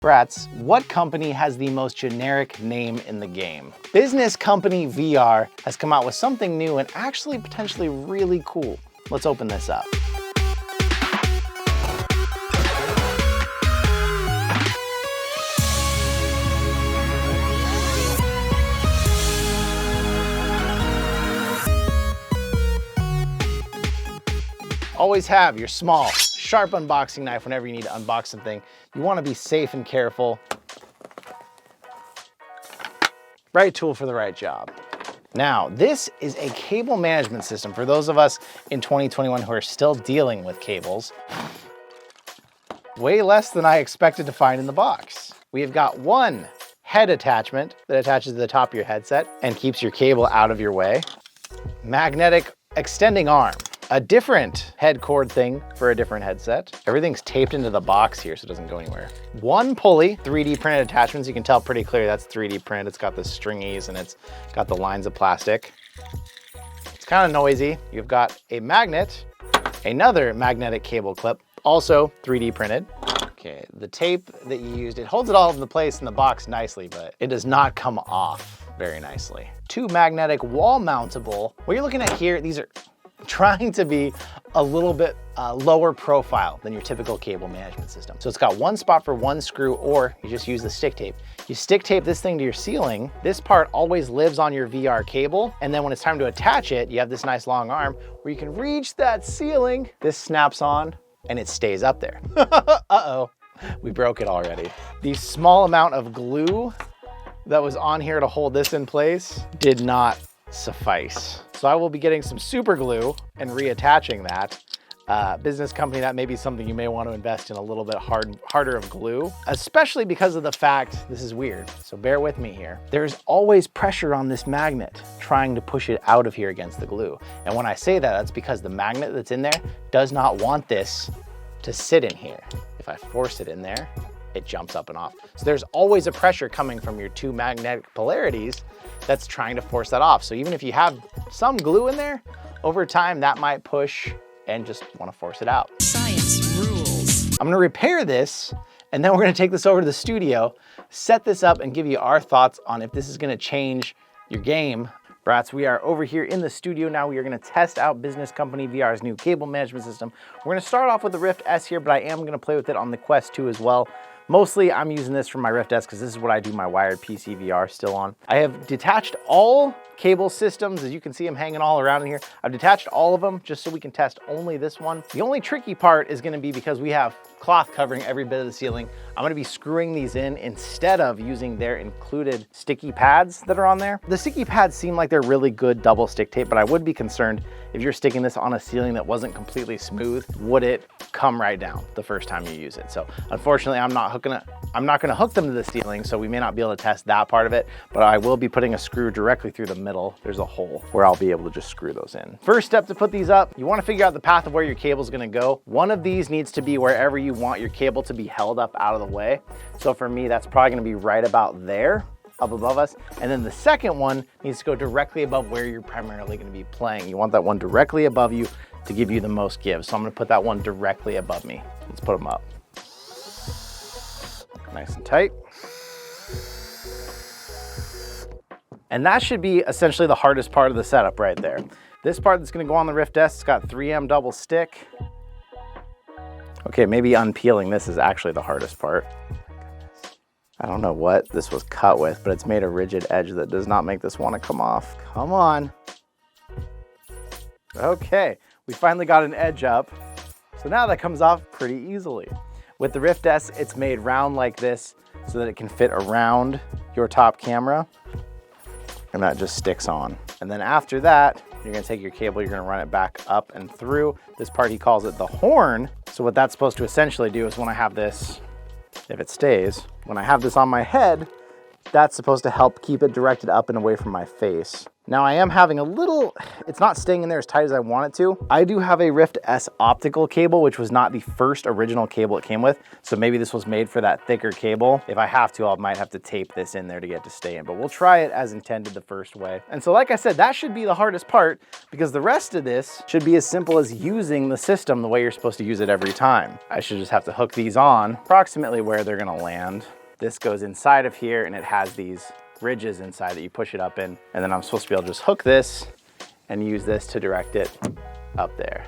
Brats, what company has the most generic name in the game? Business Company VR has come out with something new and actually potentially really cool. Let's open this up. Always have your small, sharp unboxing knife whenever you need to unbox something. You want to be safe and careful. Right tool for the right job. Now, this is a cable management system for those of us in 2021 who are still dealing with cables. Way less than I expected to find in the box. We have got one head attachment that attaches to the top of your headset and keeps your cable out of your way. Magnetic extending arm. A different head cord thing for a different headset. Everything's taped into the box here so it doesn't go anywhere. One pulley, 3D printed attachments. You can tell pretty clearly that's 3D printed. It's got the stringies and it's got the lines of plastic. It's kind of noisy. You've got a magnet, another magnetic cable clip, also 3D printed. Okay, the tape that you used, it holds it all into place in the box nicely, but it does not come off very nicely. Two magnetic wall mountable. What you're looking at here, these are trying to be a little bit lower profile than your typical cable management system. So it's got one spot for one screw, or you just use the stick tape. You stick tape this thing to your ceiling. This part always lives on your VR cable. And then when it's time to attach it, you have this nice long arm where you can reach that ceiling. This snaps on and it stays up there. Uh-oh, we broke it already. The small amount of glue that was on here to hold this in place did not suffice. So I will be getting some super glue and reattaching that. Business company, that may be something you may want to invest in, a little bit harder of glue, especially because of the fact, this is weird, so bear with me here. There's always pressure on this magnet trying to push it out of here against the glue. And when I say that, that's because the magnet that's in there does not want this to sit in here. If I force it in there, it jumps up and off. So there's always a pressure coming from your two magnetic polarities that's trying to force that off. So even if you have some glue in there, over time that might push and just want to force it out. Science rules. I'm gonna repair this, and then we're gonna take this over to the studio, set this up, and give you our thoughts on if this is gonna change your game. Brats, we are over here in the studio now. We are gonna test out Business Company VR's new cable management system. We're gonna start off with the Rift S here, but I am gonna play with it on the Quest 2 as well. Mostly I'm using this for my Rift S because this is what I do my wired PCVR still on. I have detached all cable systems, as you can see them hanging all around in here. I've detached all of them just so we can test only this one. The only tricky part is gonna be because we have cloth covering every bit of the ceiling. I'm gonna be screwing these in instead of using their included sticky pads that are on there. The sticky pads seem like they're really good double stick tape, but I would be concerned if you're sticking this on a ceiling that wasn't completely smooth, would it come right down the first time you use it? So unfortunately, I'm not gonna hook them to the ceiling, so we may not be able to test that part of it, but I will be putting a screw directly through the middle. There's a hole where I'll be able to just screw those in. First step to put these up, you wanna figure out the path of where your cable's gonna go. One of these needs to be wherever you want your cable to be held up out of the way. So for me, that's probably gonna be right about there, up above us. And then the second one needs to go directly above where you're primarily gonna be playing. You want that one directly above you to give you the most give. So I'm gonna put that one directly above me. Let's put them up. Nice and tight. And that should be essentially the hardest part of the setup right there. This part that's gonna go on the Rift S, it's got 3M double stick. Okay, maybe unpeeling this is actually the hardest part. I don't know what this was cut with, but it's made a rigid edge that does not make this want to come off. Come on. Okay, we finally got an edge up. So now that comes off pretty easily. With the Rift S, it's made round like this so that it can fit around your top camera, and that just sticks on. And then after that, you're gonna take your cable, you're gonna run it back up and through. This part, he calls it the horn. So what that's supposed to essentially do is when I have this, if it stays, when I have this on my head, That's supposed to help keep it directed up and away from my face. Now I am having a little, it's not staying in there as tight as I want it to. I do have a Rift S optical cable, which was not the first original cable it came with. So maybe this was made for that thicker cable. If I have to, I might have to tape this in there to get it to stay in, but we'll try it as intended the first way. And so like I said, that should be the hardest part because the rest of this should be as simple as using the system the way you're supposed to use it every time. I should just have to hook these on approximately where they're gonna land. This goes inside of here and it has these ridges inside that you push it up in, and then I'm supposed to be able to just hook this and use this to direct it up there.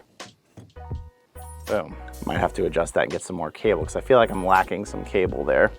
Boom. Might have to adjust that and get some more cable because I feel like I'm lacking some cable there.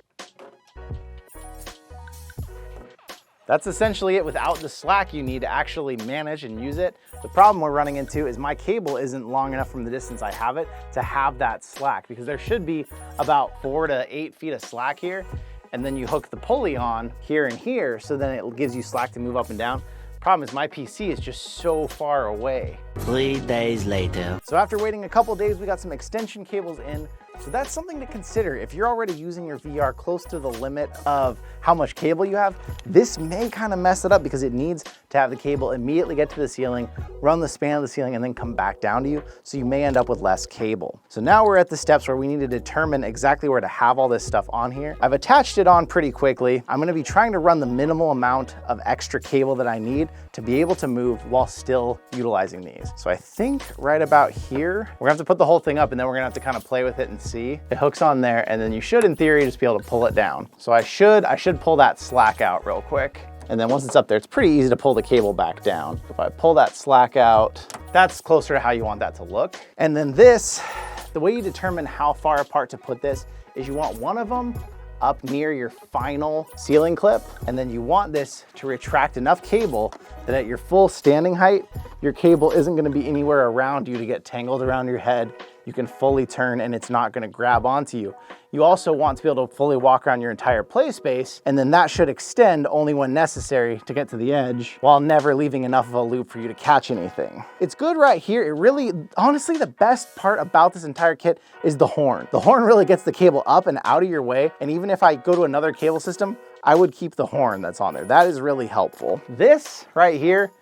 That's essentially it without the slack you need to actually manage and use it. The problem we're running into is my cable isn't long enough from the distance I have it to have that slack, because there should be about 4 to 8 feet of slack here. And then you hook the pulley on here and here, so then it gives you slack to move up and down. Problem is my PC is just so far away. 3 days later. So after waiting a couple days, we got some extension cables in. So that's something to consider. If you're already using your VR close to the limit of how much cable you have, this may kind of mess it up because it needs to have the cable immediately get to the ceiling, run the span of the ceiling, and then come back down to you. So you may end up with less cable. So now we're at the steps where we need to determine exactly where to have all this stuff on here. I've attached it on pretty quickly. I'm gonna be trying to run the minimal amount of extra cable that I need to be able to move while still utilizing these. So I think right about here, we're gonna have to put the whole thing up and then we're gonna have to kind of play with it and see. It hooks on there and then you should, in theory, just be able to pull it down. So I should pull that slack out real quick. And then once it's up there, it's pretty easy to pull the cable back down. If I pull that slack out, that's closer to how you want that to look. And then this, the way you determine how far apart to put this is you want one of them up near your final ceiling clip, and then you want this to retract enough cable that at your full standing height, your cable isn't gonna be anywhere around you to get tangled around your head. You can fully turn and it's not gonna grab onto you. You also want to be able to fully walk around your entire play space, and then that should extend only when necessary to get to the edge while never leaving enough of a loop for you to catch anything. It's good right here. It really, honestly, the best part about this entire kit is the horn. The horn really gets the cable up and out of your way, and even if I go to another cable system, I would keep the horn that's on there. That is really helpful. This right here,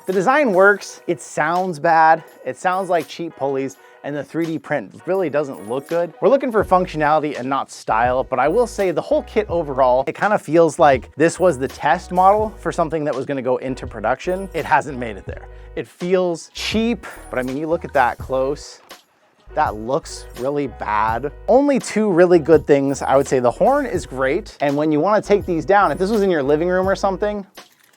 the design works. It sounds bad. It sounds like cheap pulleys, and the 3D print really doesn't look good. We're looking for functionality and not style, but I will say the whole kit overall, it kind of feels like this was the test model for something that was gonna go into production. It hasn't made it there. It feels cheap, but I mean, you look at that close, that looks really bad. Only 2 really good things. I would say the horn is great, and when you wanna take these down, if this was in your living room or something,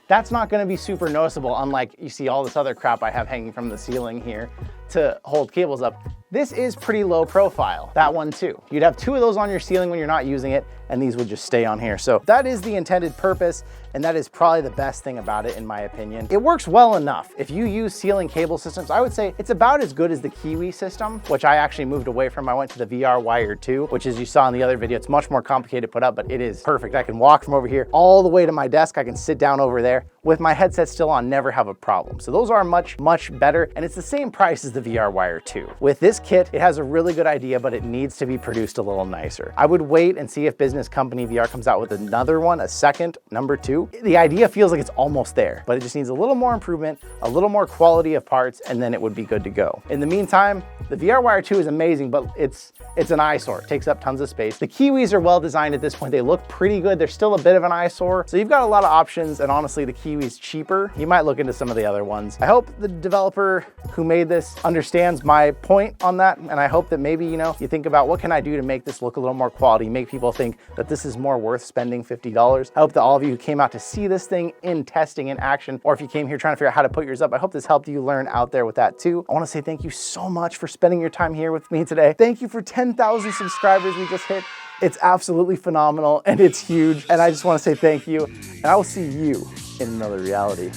that's not gonna be super noticeable, unlike you see all this other crap I have hanging from the ceiling here to hold cables up. This is pretty low profile, that one too. You'd have 2 of those on your ceiling when you're not using it, and these would just stay on here. So that is the intended purpose, and that is probably the best thing about it in my opinion. It works well enough. If you use ceiling cable systems, I would say it's about as good as the Kiwi system, which I actually moved away from. I went to the VR Wire 2, which as you saw in the other video, it's much more complicated to put up, but it is perfect. I can walk from over here all the way to my desk. I can sit down over there with my headset still on, never have a problem. So those are much, much better, and it's the same price as the VR Wire 2. With this kit, it has a really good idea, but it needs to be produced a little nicer. I would wait and see if Company VR comes out with another one, a second, number 2. The idea feels like it's almost there, but it just needs a little more improvement, a little more quality of parts, and then it would be good to go. In the meantime, the VR Wire 2 is amazing, but it's an eyesore. It takes up tons of space. The Kiwis are well designed at this point. They look pretty good. They're still a bit of an eyesore. So you've got a lot of options, and honestly, the Kiwi's cheaper. You might look into some of the other ones. I hope the developer who made this understands my point on that, and I hope that maybe, you know, you think about what can I do to make this look a little more quality, make people think that this is more worth spending $50. I hope that all of you who came out to see this thing in testing, in action, or if you came here trying to figure out how to put yours up, I hope this helped you learn out there with that too. I want to say thank you so much for spending your time here with me today. Thank you for 10,000 subscribers we just hit. It's absolutely phenomenal and it's huge. And I just want to say thank you. And I will see you in another reality.